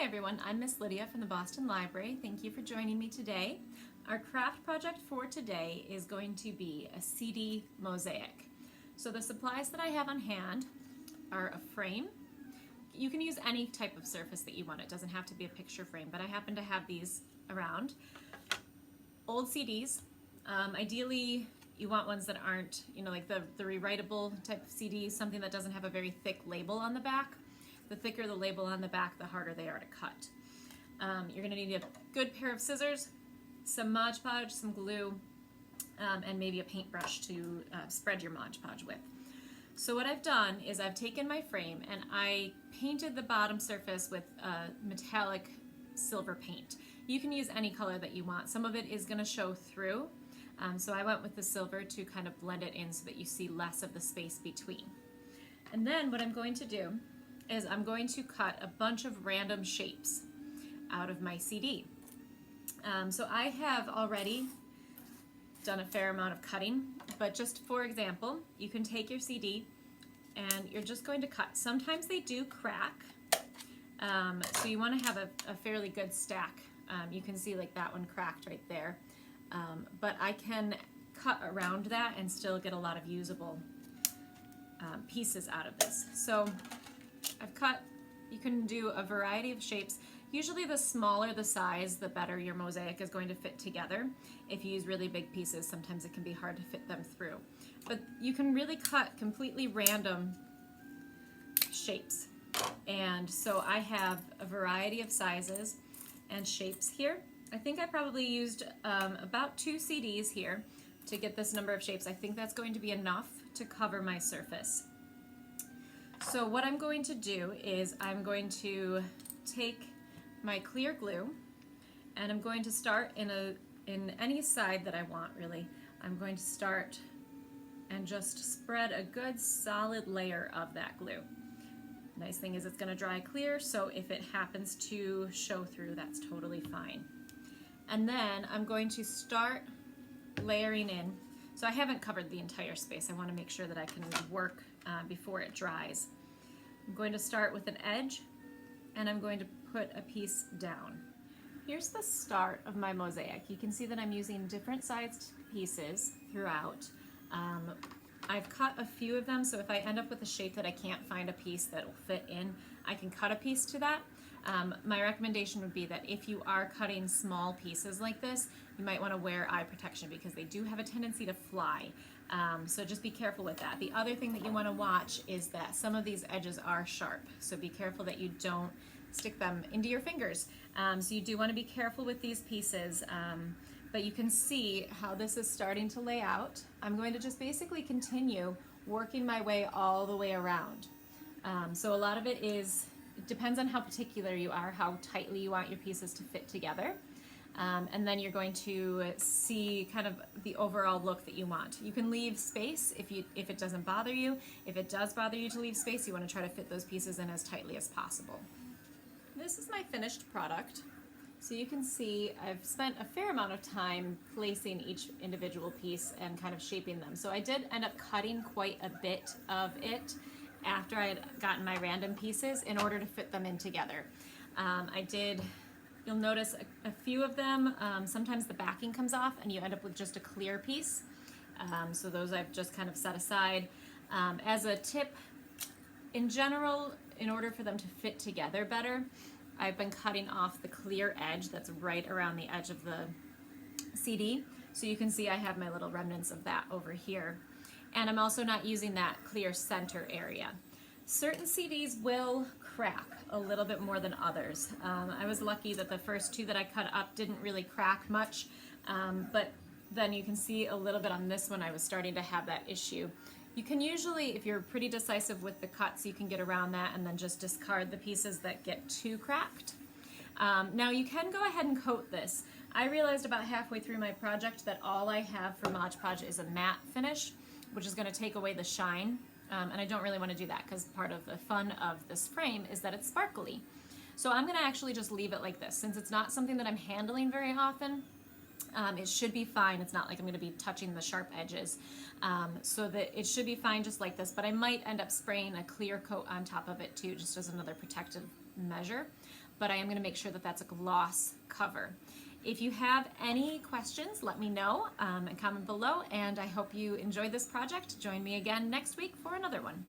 Hi everyone, I'm Miss Lydia from the Boston Library. Thank you for joining me today. Our craft project for today is going to be a CD mosaic. So the supplies that I have on hand are a frame. You can use any type of surface that you want. It doesn't have to be a picture frame, but I happen to have these around. Old CDs. Ideally, you want ones that aren't, like the rewritable type of CD, something that doesn't have a very thick label on the back. The thicker the label on the back, the harder they are to cut. You're going to need a good pair of scissors, some Mod Podge, some glue, and maybe a paintbrush to spread your Mod Podge with. So what I've done is I've taken my frame and I painted the bottom surface with metallic silver paint. You can use any color that you want. Some of it is going to show through, so I went with the silver to kind of blend it in so that you see less of the space between. And then what I'm going to do is I'm going to cut a bunch of random shapes out of my CD. So I have already done a fair amount of cutting, but just for example, you can take your CD and you're just going to cut. Sometimes they do crack, so you want to have a fairly good stack. You can see like that one cracked right there, but I can cut around that and still get a lot of usable pieces out of this. So I've cut, you can do a variety of shapes. Usually the smaller the size, the better your mosaic is going to fit together. If you use really big pieces, sometimes it can be hard to fit them through. But you can really cut completely random shapes. And so I have a variety of sizes and shapes here. I think I probably used about 2 CDs here to get this number of shapes. I think that's going to be enough to cover my surface. So what I'm going to do is I'm going to take my clear glue and I'm going to start in any side that I want, really. I'm going to start and just spread a good solid layer of that glue. Nice thing is it's going to dry clear, so if it happens to show through, that's totally fine. And then I'm going to start layering in. So I haven't covered the entire space. I want to make sure that I can work before it dries. I'm going to start with an edge and I'm going to put a piece down. Here's the start of my mosaic. You can see that I'm using different sized pieces throughout. I've cut a few of them, so if I end up with a shape that I can't find a piece that will fit in, I can cut a piece to that. My recommendation would be that if you are cutting small pieces like this, you might want to wear eye protection because they do have a tendency to fly. So just be careful with that. The other thing that you want to watch is that some of these edges are sharp, so be careful that you don't stick them into your fingers. So you do want to be careful with these pieces, but you can see how this is starting to lay out. I'm going to just basically continue working my way all the way around. So a lot of it depends on how particular you are, how tightly you want your pieces to fit together. And then you're going to see kind of the overall look that you want. You can leave space if it doesn't bother you. If it does bother you to leave space, you want to try to fit those pieces in as tightly as possible. This is my finished product. So you can see I've spent a fair amount of time placing each individual piece and kind of shaping them. So I did end up cutting quite a bit of it after I had gotten my random pieces in order to fit them in together. You'll notice a few of them, sometimes the backing comes off and you end up with just a clear piece. So those I've just kind of set aside. As a tip, in general, in order for them to fit together better, I've been cutting off the clear edge that's right around the edge of the CD. So you can see I have my little remnants of that over here. And I'm also not using that clear center area. Certain CDs will crack a little bit more than others. I was lucky that the first 2 that I cut up didn't really crack much, but then you can see a little bit on this one I was starting to have that issue. You can usually, if you're pretty decisive with the cuts, you can get around that and then just discard the pieces that get too cracked. Now you can go ahead and coat this. I realized about halfway through my project that all I have for Mod Podge is a matte finish, which is going to take away the shine. And I don't really want to do that because part of the fun of this frame is that it's sparkly. So I'm going to actually just leave it like this. Since it's not something that I'm handling very often, it should be fine. It's not like I'm going to be touching the sharp edges. So that it should be fine just like this, but I might end up spraying a clear coat on top of it too, just as another protective measure. but I am going to make sure that that's a gloss cover. If you have any questions, let me know and comment below, and I hope you enjoyed this project. Join me again next week for another one.